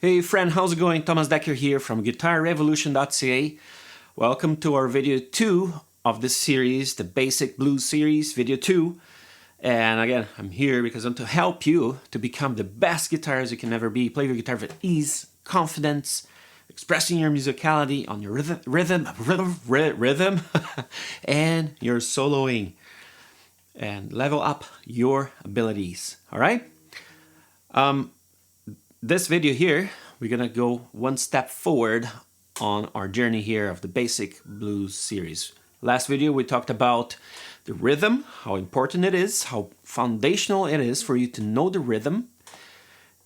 Hey friend, how's it going? Thomas Decker here from guitarrevolution.ca. Welcome to our video 2 of this series, the Basic Blues series, video 2. And again, I'm here because I'm to help you to become the best guitarist you can ever be. Play your guitar with ease, confidence, expressing your musicality on your rhythm, and your soloing. And level up your abilities, all right? This video here, we're gonna go one step forward on our journey here of the Basic Blues series. Last video we talked about the rhythm, how important it is, how foundational it is for you to know the rhythm,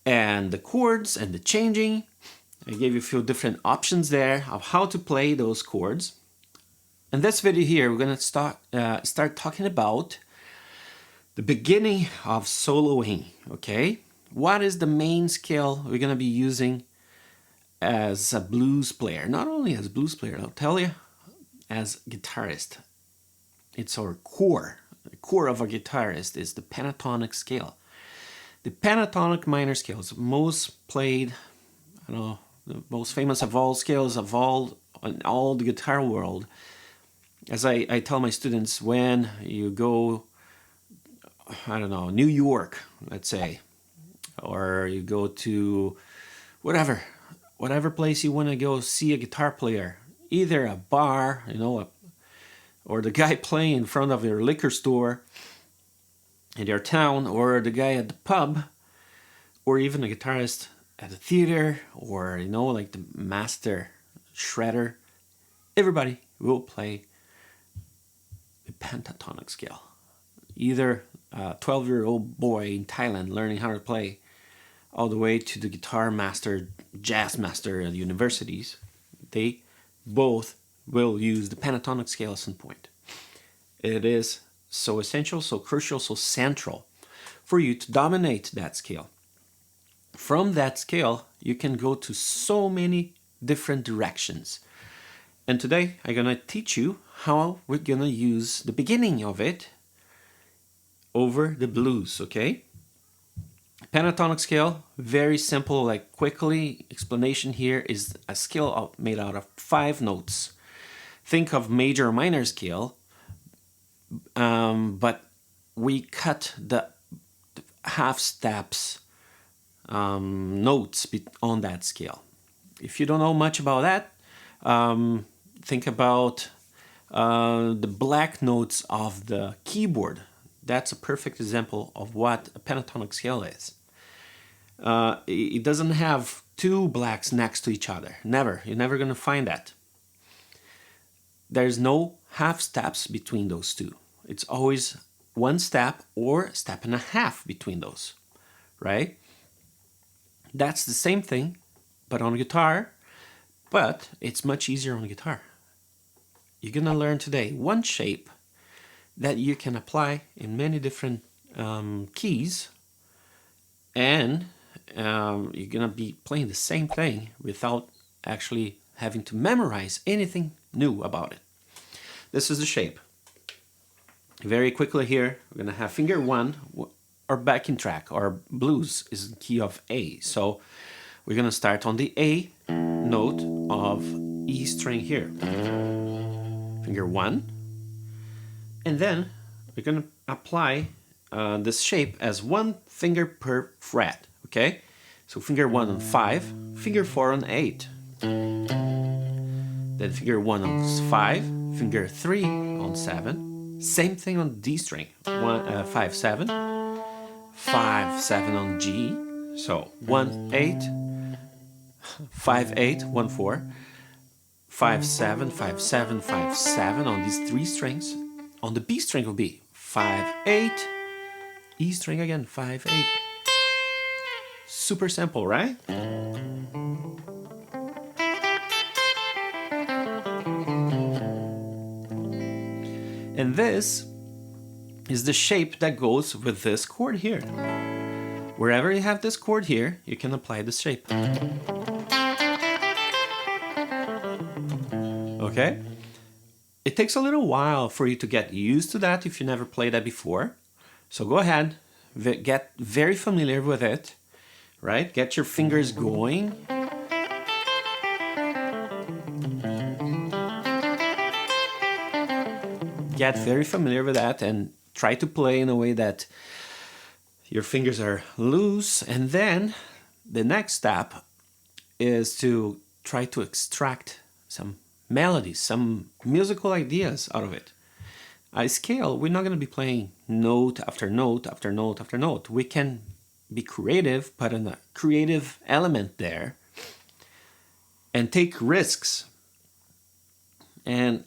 and the chords and the changing. I gave you a few different options there of how to play those chords. In this video here, we're gonna start talking about the beginning of soloing, okay? What is the main scale we're going to be using as a blues player? Not only as blues player, I'll tell you, as guitarist. It's our core. The core of a guitarist is the pentatonic scale. The pentatonic minor scale is most played, I don't know, the most famous of all scales of all in all the guitar world. As I tell my students, when you go, I don't know, New York, let's say, or you go to whatever place you want to go see a guitar player, either a bar, or the guy playing in front of your liquor store in your town, or the guy at the pub, or even a guitarist at the theater, or like the master shredder. Everybody will play the pentatonic scale. Either a 12-year-old boy in Thailand learning how to play, all the way to the guitar master, jazz master at universities, they both will use the pentatonic scale at some point. It is so essential, so crucial, so central for you to dominate that scale. From that scale, you can go to so many different directions. And today, I'm gonna teach you how we're gonna use the beginning of it over the blues, okay? Pentatonic scale, very simple, like quickly explanation here, is a scale made out of 5 notes. Think of major or minor scale, but we cut the half steps notes on that scale. If you don't know much about that, think about the black notes of the keyboard. That's a perfect example of what a pentatonic scale is. It doesn't have 2 blacks next to each other. Never. You're never going to find that. There's no half steps between those 2. It's always 1 step or a step and a half between those, right? That's the same thing, but on guitar, but it's much easier on guitar. You're going to learn today one shape that you can apply in many different keys, and you're gonna be playing the same thing without actually having to memorize anything new about it. This is the shape. Very quickly here, we're gonna have finger 1, our backing track. Our blues is in key of A, so we're gonna start on the A note of E string here. Finger 1. And then we're going to apply this shape as 1 finger per fret, okay? So finger 1 on 5, finger 4 on 8. Then finger 1 on 5, finger 3 on 7. Same thing on D string, 5, 7. 5, 7 on G. So 1, 8, 5, 8, 1, 4. 5, 7, 5, 7, 5, 7 on these 3 strings. On the B string will be 5, 8, E string again, 5, 8. Super simple, right? And this is the shape that goes with this chord here. Wherever you have this chord here, you can apply this shape. Okay? It takes a little while for you to get used to that if you never played that before. So go ahead, get very familiar with it. right? Get your fingers going. Get very familiar with that and try to play in a way that your fingers are loose. And then the next step is to try to extract some melodies, some musical ideas out of it. A scale, we're not going to be playing note after note after note after note. We can be creative, put in a creative element there, and take risks. And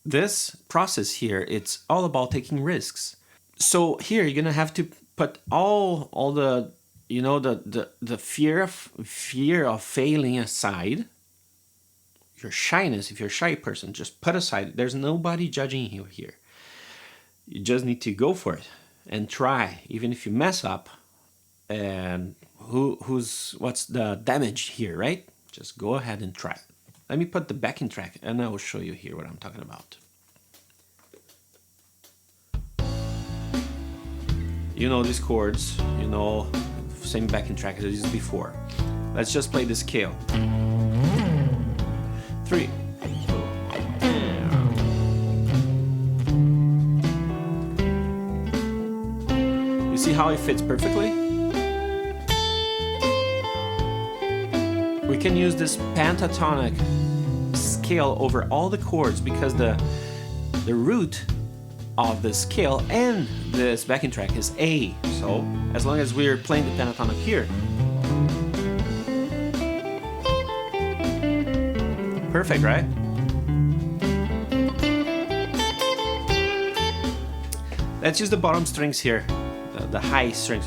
this process here, it's all about taking risks. So here you're gonna have to put all the the fear of failing aside. Your shyness, if you're a shy person, just put aside. There's nobody judging you here. You just need to go for it and try, even if you mess up. And what's the damage here, right? Just go ahead and try. Let me put the backing track and I will show you here what I'm talking about. You know these chords, you know, same backing track as I used before. Let's just play the scale. 3. You see how it fits perfectly? We can use this pentatonic scale over all the chords because the root of the scale and this backing track is A. So as long as we're playing the pentatonic here, perfect, right? Let's use the bottom strings here, the high strings.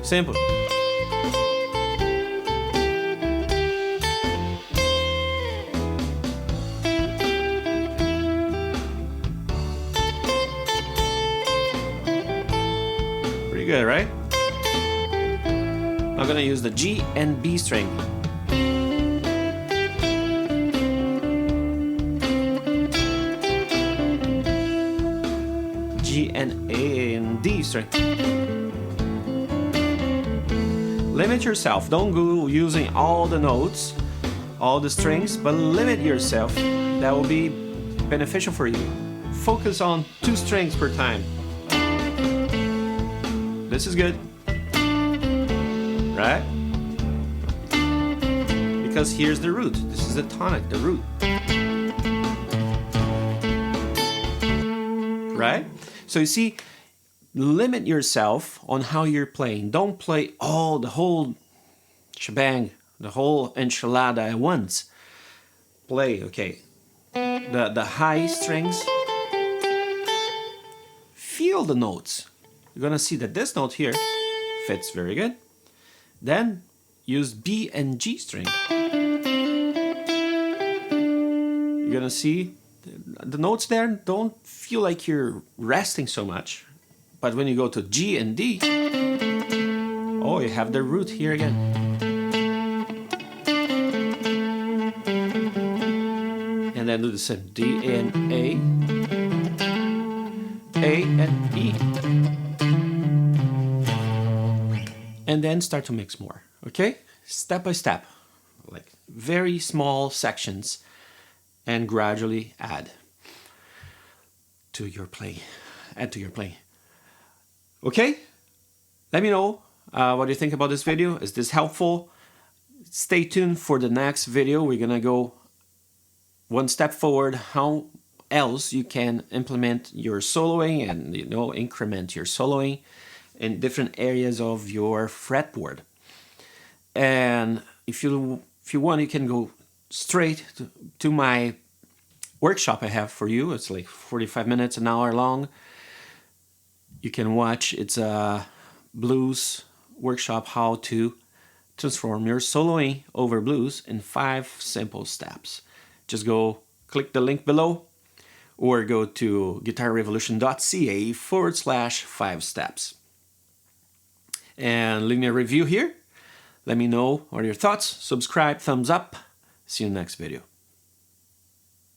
Simple. Pretty good, right? I'm gonna use the G and B string. G and A and D string. Limit yourself. Don't go using all the notes, all the strings, but limit yourself. That will be beneficial for you. Focus on 2 strings per time. This is good, right? Because here's the root. This is the tonic, the root. Right? So you see, limit yourself on how you're playing. Don't play the whole shebang, the whole enchilada at once. Play, okay, the high strings. Feel the notes. You're gonna see that this note here fits very good. Then use B and G string. You're gonna see the notes there don't feel like you're resting so much. But when you go to G and D, oh, you have the root here again. And then do the same, D and A and E. And then start to mix more, okay? Step by step, like very small sections, and gradually add to your playing. Add to your playing. Okay, let me know what you think about this video. Is this helpful? Stay tuned for the next video. We're gonna go one step forward, how else you can implement your soloing and increment your soloing in different areas of your fretboard. And if you want, you can go straight to my workshop I have for you. It's like 45 minutes, an hour long. You can watch. It's a blues workshop, how to transform your soloing over blues in 5 simple steps. Just go click the link below or go to guitarrevolution.ca/5 steps. and leave me a review here. Let me know what are your thoughts. Subscribe, thumbs up. See you in the next video.